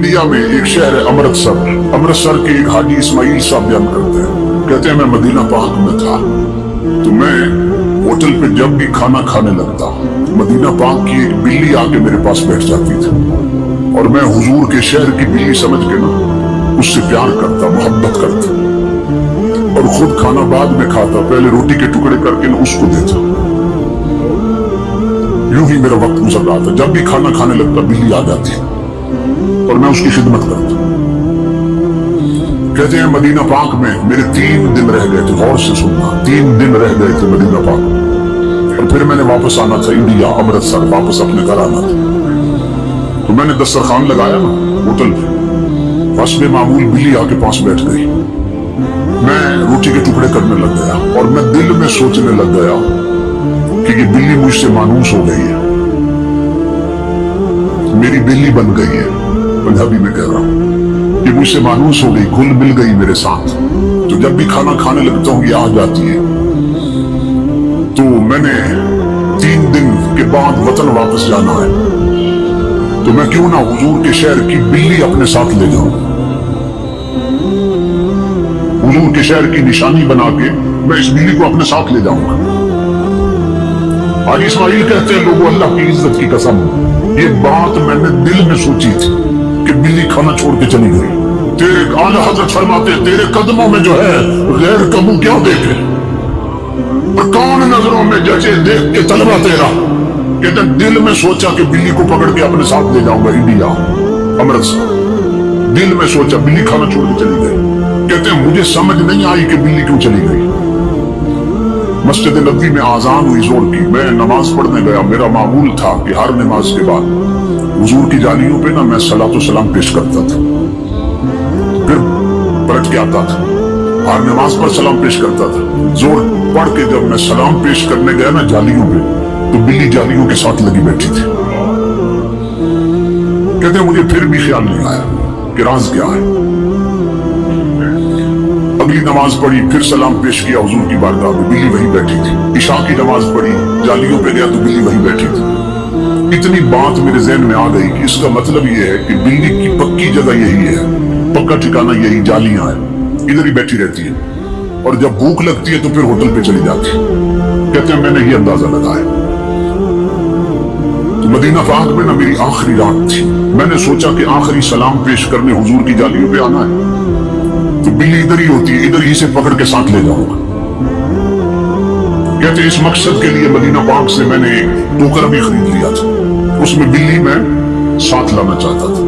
India में एक शहर है अमृतसर के एक हाजी इस्माइल साहब बयान करते हैं, कहते हैं मैं मदीना पाक में था तो मैं होटल पे जब भी खाना खाने लगता मदीना पाक की एक बिल्ली आके मेरे पास बैठ जाती थी और मैं हुजूर के शहर की बिल्ली समझ के ना उससे प्यार करता, मोहब्बत करता और खुद खाना बाद में खाता, पहले रोटी के टुकड़े करके ना उसको देता। यूं ही मेरा वक्त गुजर रहा था। जब भी खाना खाने लगता बिल्ली आ जाती और मैं उसकी खिदमत करता। कहते हैं मदीना पाक में मेरे 3 दिन रह गए थे, गौर से सुनना, 3 दिन रह गए थे मदीना पाक और फिर मैंने वापस आना था इंडिया, अमृतसर वापस अपने घर आना था। तो मैंने दस्तरखान लगाया ना होटल पे, बस में मामूल बिल्ली आके पास बैठ गई। मैं रोटी के टुकड़े करने लग गया और मैं दिल में सोचने लग गया कि ये बिल्ली मुझसे मानूस हो गई है, मेरी बिल्ली बन गई है, पंजाबी में कह रहा हूं, ये मुझसे मानूस हो गई, घुल मिल गई मेरे साथ। तो जब भी खाना खाने लगता हूं ये आ जाती है। तो मैंने 3 दिन के बाद वतन वापस जाना है, तो मैं क्यों ना हुजूर के शहर की बिल्ली अपने साथ ले जाऊं, हुजूर के शहर की निशानी बना के मैं इस बिल्ली को अपने साथ ले जाऊंगा। आज इस्माइल कहते हैं लोगों अल्लाह की इज्जत की कसम, ये बात मैंने दिल में सोची थी कि बिल्ली खाना छोड़ के चली गई। तेरे आला हजरत फरमाते तेरे कदमों में जो है गैर कबू क्या देखे और कौन नजरों में जचे देख के तलबा तेरा। कहते दिल में सोचा कि बिल्ली को पकड़ के अपने साथ ले जाऊंगा इंडिया, अमृतसर। दिल में सोचा, बिल्ली खाना छोड़ के चली गई। कहते हैं मुझे समझ नहीं आई कि बिल्ली क्यों चली गई। मस्जिद नबी में आजान हुई जोर की, मैं नमाज पढ़ने गया। मेरा मामूल था कि हर नमाज के बाद हुजूर की जालियों पे ना मैं सलातो सलाम पेश करता था, फिर पलट के आता था, हर नमाज पर सलाम पेश करता था। जोर पढ़ के जब मैं सलाम पेश करने गया ना जालियों पे, तो बिल्ली जालियों के साथ लगी बैठी थी। कहते हैं मुझे फिर भी ख्याल नहीं आया कि राज क्या है। अगली नमाज पढ़ी, फिर सलाम पेश किया हुजूर की बारगाह में, बिल्ली वहीं बैठी थी। इशा की नमाज पढ़ी, जालियों पे गया तो बिल्ली वहीं बैठी थी। इतनी बात मेरे ज़हन में आ गई कि इसका मतलब ये है कि बिल्ली की पक्की जगह यही है, पक्का ठिकाना यही जालियां है, इधर ही बैठी रहती है और जब भूख लगती है तो फिर होटल पे चली जाती है। कहते हैं मैंने ये अंदाजा लगाया। तो मदीना पाक में ना मेरी आखिरी रात थी। मैंने सोचा कि आखिरी सलाम पेश करने हुजूर की जालियों पे आना है, तो बिल्ली इधर ही होती है, इधर ही से पकड़ के साथ ले जाऊंगा। कहते इस मकसद के लिए मदीना पाक से मैंने एक टोकरा भी खरीद लिया था, उसमें बिल्ली मैं साथ लाना चाहता था।